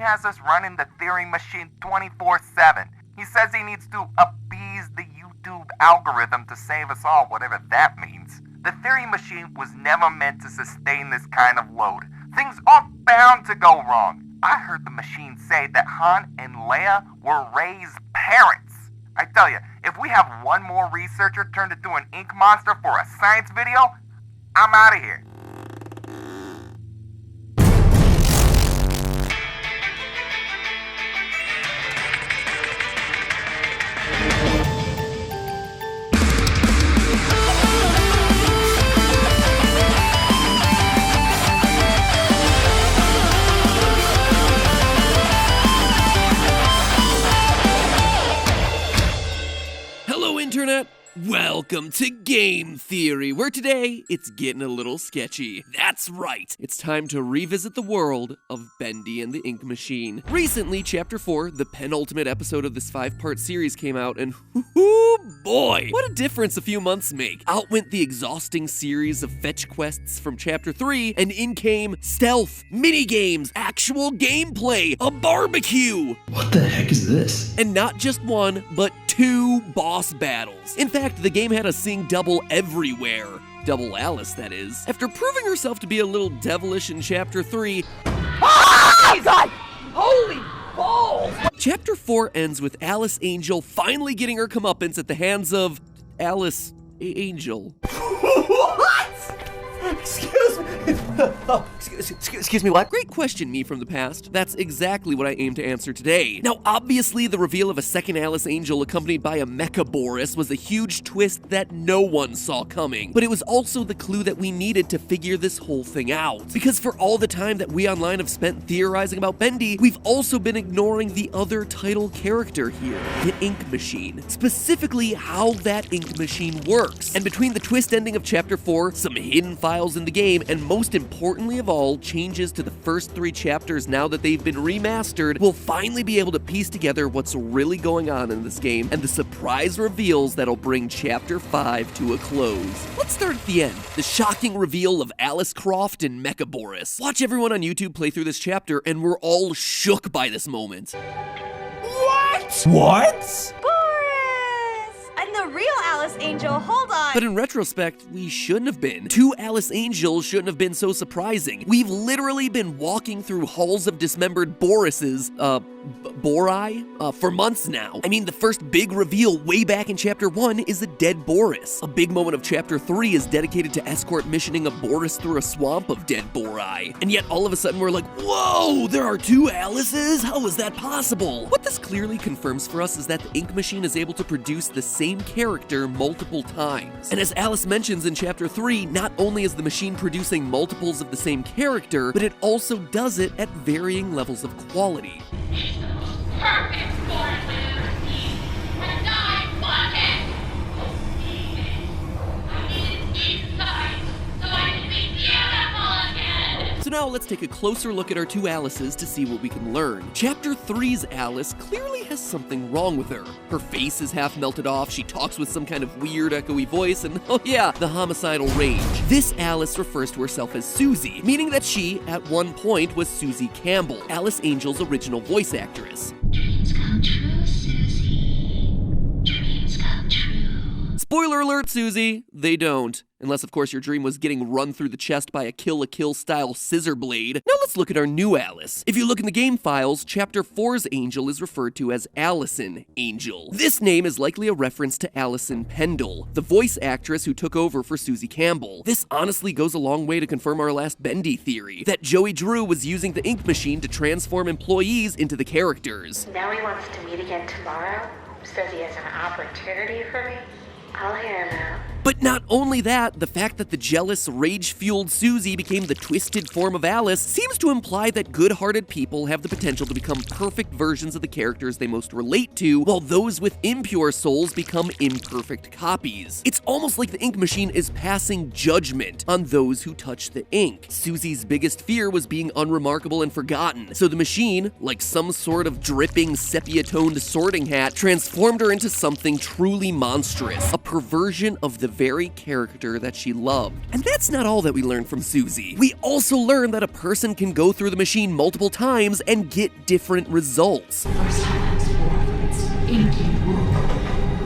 has us running the Theory machine 24/7. He says he needs to appease the YouTube algorithm to save us all, whatever that means. The Theory machine was never meant to sustain this kind of load. Things are bound to go wrong. I heard the machine say that Han and Leia were Rey's parents. I tell you, if we have one more researcher turned into an ink monster for a science video, I'm out of here. Internet, welcome to Game Theory, where today it's getting a little sketchy. That's right, it's time to revisit the world of Bendy and the Ink Machine. Recently, Chapter 4, the penultimate episode of this 5-part series, came out, and whoo boy, what a difference a few months make. Out went the exhausting series of fetch quests from Chapter 3, and in came stealth, minigames, actual gameplay, a barbecue! What the heck is this? And not just one, but 2 boss battles. In fact, the game had us seeing double everywhere. Double Alice, that is. After proving herself to be a little devilish in Chapter 3... Holy balls! Chapter 4 ends with Alice Angel finally getting her comeuppance at the hands of... Alice Angel. What? Excuse me. Excuse me, what? Great question, me from the past. That's exactly what I aim to answer today. Now, obviously, the reveal of a second Alice Angel accompanied by a Mecha Boris was a huge twist that no one saw coming. But it was also the clue that we needed to figure this whole thing out. Because for all the time that we online have spent theorizing about Bendy, we've also been ignoring the other title character here, the Ink Machine. Specifically, how that Ink Machine works. And between the twist ending of Chapter 4, some hidden files in the game, and most importantly of all, changes to the first 3 chapters now that they've been remastered, we'll finally be able to piece together what's really going on in this game and the surprise reveals that'll bring Chapter 5 to a close. Let's start at the end, the shocking reveal of Alice Croft and Mecha Boris. Watch everyone on YouTube play through this chapter and we're all shook by this moment. What? What? The real Alice Angel, hold on. But in retrospect, we shouldn't have been. 2 Alice Angels shouldn't have been so surprising. We've literally been walking through halls of dismembered Borises, Bori? For months now. I mean, the first big reveal way back in Chapter 1 is a dead Boris. A big moment of Chapter 3 is dedicated to escort missioning a Boris through a swamp of dead Bori. And yet all of a sudden we're like, whoa, there are 2 Alices? How is that possible? What this clearly confirms for us is that the Ink Machine is able to produce the same character multiple times. And as Alice mentions in Chapter 3, not only is the machine producing multiples of the same character, but it also does it at varying levels of quality. He's the most perfect Boris I've ever seen, and I want it! I need it inside, so I can be beautiful again! So now let's take a closer look at our 2 Alices to see what we can learn. Chapter 3's Alice clearly has something wrong with her. Her face is half melted off, she talks with some kind of weird echoey voice, and oh yeah, the homicidal rage. This Alice refers to herself as Susie, meaning that she, at one point, was Susie Campbell, Alice Angel's original voice actress. Dreams come true, Susie. Dreams come true. Spoiler alert, Susie, they don't. Unless, of course, your dream was getting run through the chest by a Kill-la-Kill style scissor blade. Now let's look at our new Alice. If you look in the game files, Chapter 4's Angel is referred to as Allison Angel. This name is likely a reference to Allison Pendle, the voice actress who took over for Susie Campbell. This honestly goes a long way to confirm our last Bendy theory, that Joey Drew was using the Ink Machine to transform employees into the characters. Now he wants to meet again tomorrow. Says he has an opportunity for me. I'll hear him out. But not only that, the fact that the jealous, rage-fueled Susie became the twisted form of Alice seems to imply that good-hearted people have the potential to become perfect versions of the characters they most relate to, while those with impure souls become imperfect copies. It's almost like the Ink Machine is passing judgment on those who touch the ink. Susie's biggest fear was being unremarkable and forgotten, so the machine, like some sort of dripping, sepia-toned sorting hat, transformed her into something truly monstrous, a perversion of the very character that she loved. And that's not all that we learned from Susie. We also learned that a person can go through the machine multiple times and get different results. First time I was born from its inky womb,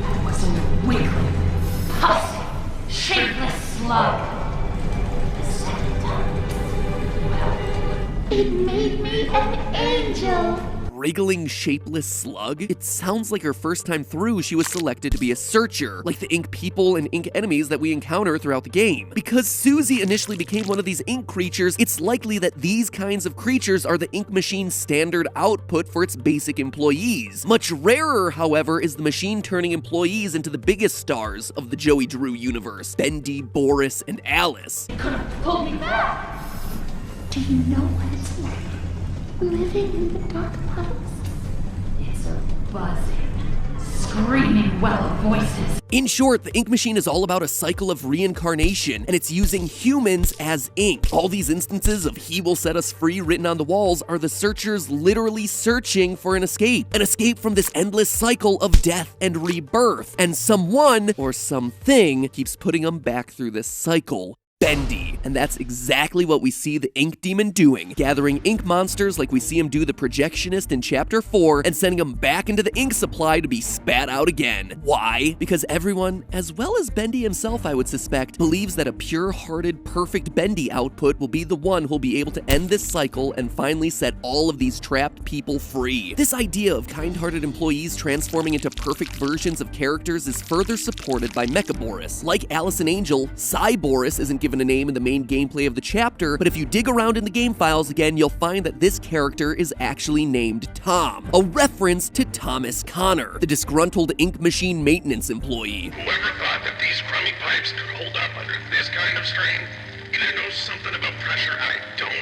I was a wiggling, pussy, shapeless slug. The second time, well, it made me an angel. Wriggling, shapeless slug? It sounds like her first time through she was selected to be a searcher, like the ink people and ink enemies that we encounter throughout the game. Because Susie initially became one of these ink creatures, it's likely that these kinds of creatures are the ink machine's standard output for its basic employees. Much rarer, however, is the machine turning employees into the biggest stars of the Joey Drew universe, Bendy, Boris, and Alice. They could have pulled me back. Do you know what it's like? Living in the dark puddles? It's a buzzing, screaming well of voices. In short, the ink machine is all about a cycle of reincarnation, and it's using humans as ink. All these instances of "he will set us free" written on the walls are the searchers literally searching for an escape from this endless cycle of death and rebirth. And someone, or something, keeps putting them back through this cycle. Bendy. And that's exactly what we see the ink demon doing, gathering ink monsters like we see him do the projectionist in chapter 4 and sending them back into the ink supply to be spat out again. Why? Because everyone, as well as Bendy himself I would suspect, believes that a pure-hearted, perfect Bendy output will be the one who'll be able to end this cycle and finally set all of these trapped people free. This idea of kind-hearted employees transforming into perfect versions of characters is further supported by Mecha Boris. Like Alice and Angel, Psy Boris isn't given a name in the main gameplay of the chapter, but if you dig around in the game files again, you'll find that this character is actually named Tom, a reference to Thomas Connor, the disgruntled ink machine maintenance employee. Whoever thought that these crummy pipes could hold up under this kind of strain either knows something about pressure I don't,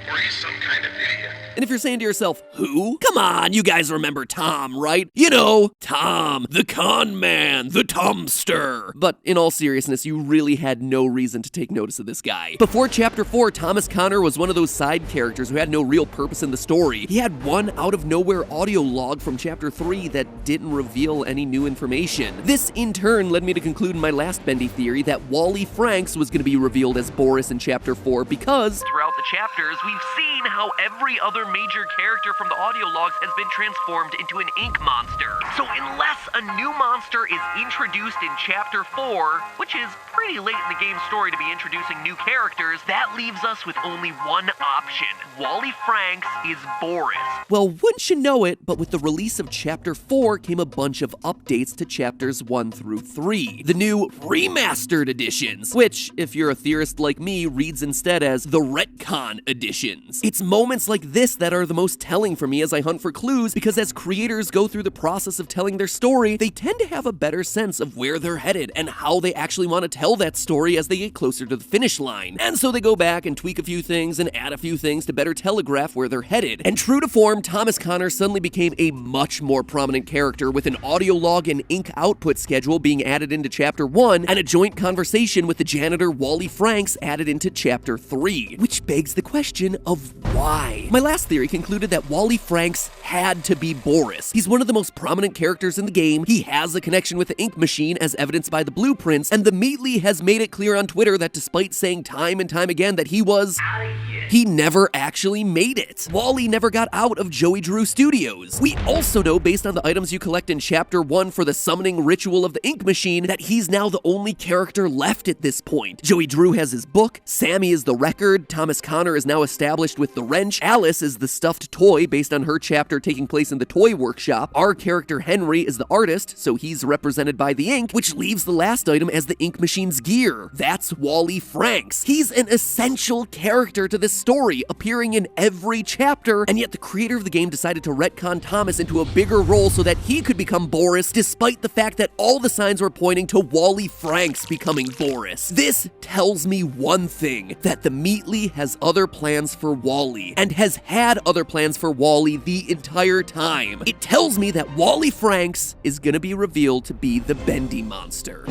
or he's some kind of idiot. And if you're saying to yourself, who? Come on, you guys remember Tom, right? You know, Tom, the con man, the Tomster. But in all seriousness, you really had no reason to take notice of this guy. Before chapter 4, Thomas Connor was one of those side characters who had no real purpose in the story. He had one out-of-nowhere audio log from chapter 3 that didn't reveal any new information. This, in turn, led me to conclude in my last Bendy theory that Wally Franks was going to be revealed as Boris in chapter 4 because throughout the chapters, we've seen how every other major character from the audio logs has been transformed into an ink monster. So unless a new monster is introduced in chapter 4, which is pretty late in the game's story to be introducing new characters, that leaves us with only one option. Wally Franks is Boris. Well, wouldn't you know it, but with the release of chapter 4 came a bunch of updates to chapters 1 through 3. The new remastered editions, which, if you're a theorist like me, reads instead as the retcon editions. It's moments like this that are the most telling for me as I hunt for clues, because as creators go through the process of telling their story, they tend to have a better sense of where they're headed and how they actually want to tell that story as they get closer to the finish line. And so they go back and tweak a few things and add a few things to better telegraph where they're headed. And true to form, Thomas Connor suddenly became a much more prominent character, with an audio log and ink output schedule being added into chapter 1 and a joint conversation with the janitor Wally Franks added into chapter 3. Which begs the question of why? My last theory concluded that Wally Franks had to be Boris. He's one of the most prominent characters in the game, he has a connection with the ink machine as evidenced by the blueprints, and the Meatly has made it clear on Twitter that despite saying time and time again that he never actually made it. Wally never got out of Joey Drew Studios. We also know, based on the items you collect in chapter 1 for the summoning ritual of the ink machine, that he's now the only character left at this point. Joey Drew has his book, Sammy is the record, Thomas Connor is now established with the wrench, Alice is the stuffed toy based on her chapter taking place in the toy workshop, our character Henry is the artist, so he's represented by the ink, which leaves the last item as the ink machine's gear. That's Wally Franks. He's an essential character to this story, appearing in every chapter, and yet the creator of the game decided to retcon Thomas into a bigger role so that he could become Boris, despite the fact that all the signs were pointing to Wally Franks becoming Boris. This tells me one thing, that the Meatly has other plans for Wally, and has had other plans for Wally the entire time. It tells me that Wally Franks is gonna be revealed to be the Bendy monster.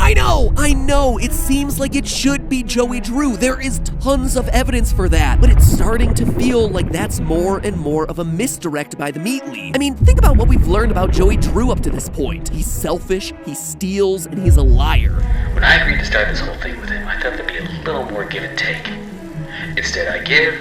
I know, it seems like it should be Joey Drew. There is tons of evidence for that, but it's starting to feel like that's more and more of a misdirect by the Meat League. I mean, think about what we've learned about Joey Drew up to this point. He's selfish, he steals, and he's a liar. When I agreed to start this whole thing with him, I thought there'd be a little more give and take. Instead, I give,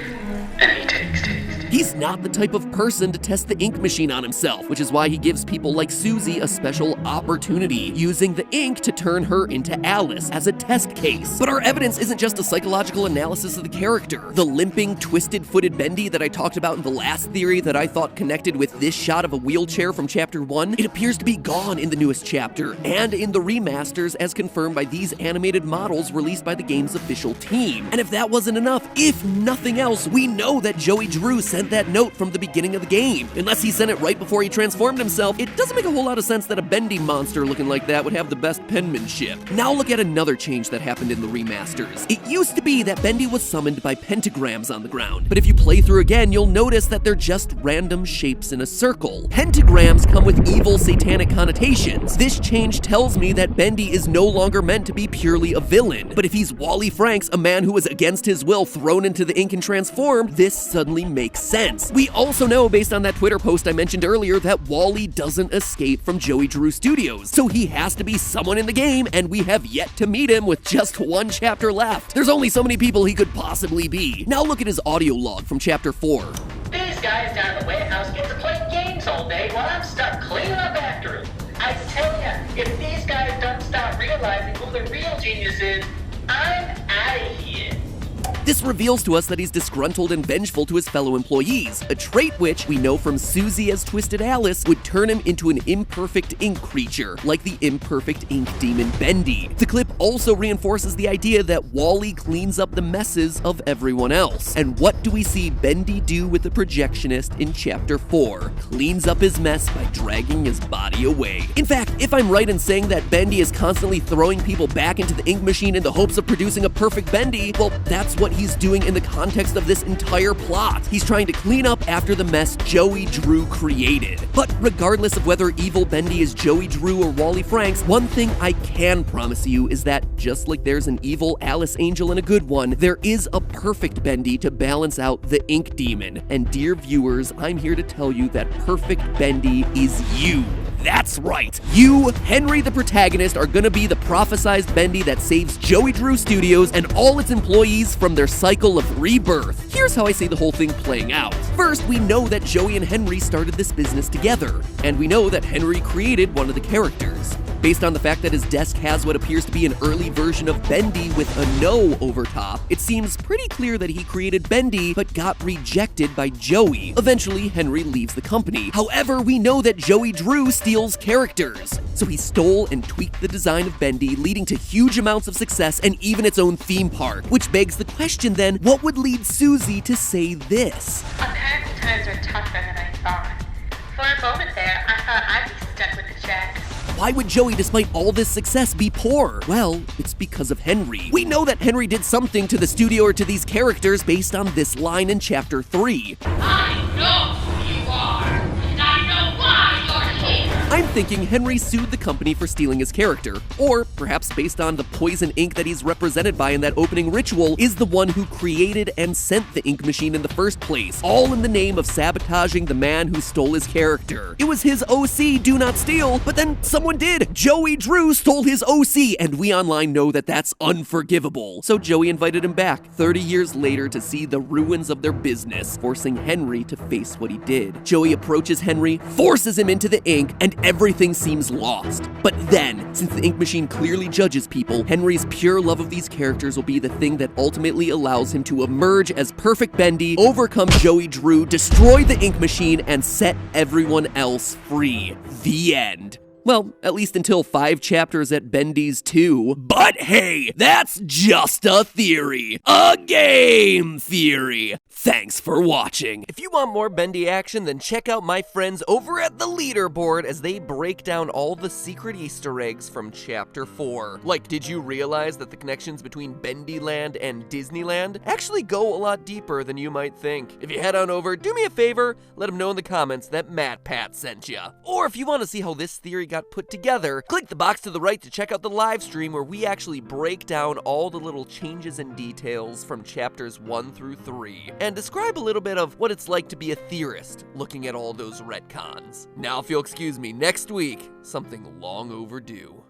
and he takes. He's not the type of person to test the ink machine on himself, which is why he gives people like Susie a special opportunity, using the ink to turn her into Alice as a test case. But our evidence isn't just a psychological analysis of the character. The limping, twisted-footed Bendy that I talked about in the last theory that I thought connected with this shot of a wheelchair from Chapter 1, it appears to be gone in the newest chapter, and in the remasters as confirmed by these animated models released by the game's official team. And if that wasn't enough, if nothing else, we know that Joey Drew sent that note from the beginning of the game. Unless he sent it right before he transformed himself, it doesn't make a whole lot of sense that a Bendy monster looking like that would have the best penmanship. Now look at another change that happened in the remasters. It used to be that Bendy was summoned by pentagrams on the ground, but if you play through again, you'll notice that they're just random shapes in a circle. Pentagrams come with evil satanic connotations. This change tells me that Bendy is no longer meant to be purely a villain, but if he's Wally Franks, a man who was against his will thrown into the ink and transformed, this suddenly makes sense. We also know, based on that Twitter post I mentioned earlier, that Wally doesn't escape from Joey Drew Studios, so he has to be someone in the game, and we have yet to meet him with just one chapter left. There's only so many people he could possibly be. Now look at his audio log from Chapter 4. These guys down at the warehouse get to play games all day while I'm stuck cleaning up after them. I tell ya, if these guys don't start realizing who the real genius is, I'm out of here. This reveals to us that he's disgruntled and vengeful to his fellow employees, a trait which, we know from Susie as Twisted Alice, would turn him into an imperfect ink creature, like the imperfect ink demon Bendy. The clip also reinforces the idea that Wally cleans up the messes of everyone else. And what do we see Bendy do with the projectionist in Chapter 4? Cleans up his mess by dragging his body away. In fact, if I'm right in saying that Bendy is constantly throwing people back into the ink machine in the hopes of producing a perfect Bendy, well, that's what he's doing in the context of this entire plot. He's trying to clean up after the mess Joey Drew created. But regardless of whether evil Bendy is Joey Drew or Wally Franks, one thing I can promise you is that just like there's an evil Alice Angel and a good one, there is a perfect Bendy to balance out the ink demon. And dear viewers, I'm here to tell you that perfect Bendy is you. That's right. You, Henry the protagonist, are gonna be the prophesized Bendy that saves Joey Drew Studios and all its employees from their cycle of rebirth. Here's how I see the whole thing playing out. First, we know that Joey and Henry started this business together, and we know that Henry created one of the characters. Based on the fact that his desk has what appears to be an early version of Bendy with a no over top, it seems pretty clear that he created Bendy but got rejected by Joey. Eventually, Henry leaves the company. However, we know that Joey Drew steals characters. So he stole and tweaked the design of Bendy, leading to huge amounts of success and even its own theme park. Which begs the question then, what would lead Susie to say this? Apparently times are tougher than I thought. For a moment there, I thought I'd be stuck with the check. Why would Joey, despite all this success, be poor? Well, it's because of Henry. We know that Henry did something to the studio or to these characters based on this line in Chapter 3. I know who you are, and I know why you're here. I'm thinking Henry sued the company for stealing his character, or perhaps based on the poison ink that he's represented by in that opening ritual, is the one who created and sent the ink machine in the first place, all in the name of sabotaging the man who stole his character. It was his OC, Do Not Steal, but then someone did. Joey Drew stole his OC, and we online know that that's unforgivable. So Joey invited him back 30 years later to see the ruins of their business, forcing Henry to face what he did. Joey approaches Henry, forces him into the ink, and everything seems lost. But then, since the ink machine clearly judges people, Henry's pure love of these characters will be the thing that ultimately allows him to emerge as perfect Bendy, overcome Joey Drew, destroy the ink machine, and set everyone else free. The end. Well, at least until 5 chapters at Bendy's 2. But hey, that's just a theory. A game theory. Thanks for watching. If you want more Bendy action, then check out my friends over at the Leaderboard as they break down all the secret Easter eggs from Chapter 4. Like, did you realize that the connections between Bendyland and Disneyland actually go a lot deeper than you might think? If you head on over, do me a favor, let them know in the comments that MatPat sent ya. Or if you want to see how this theory got put together, click the box to the right to check out the live stream where we actually break down all the little changes and details from chapters 1 through 3, and describe a little bit of what it's like to be a theorist looking at all those retcons. Now if you'll excuse me, next week, something long overdue.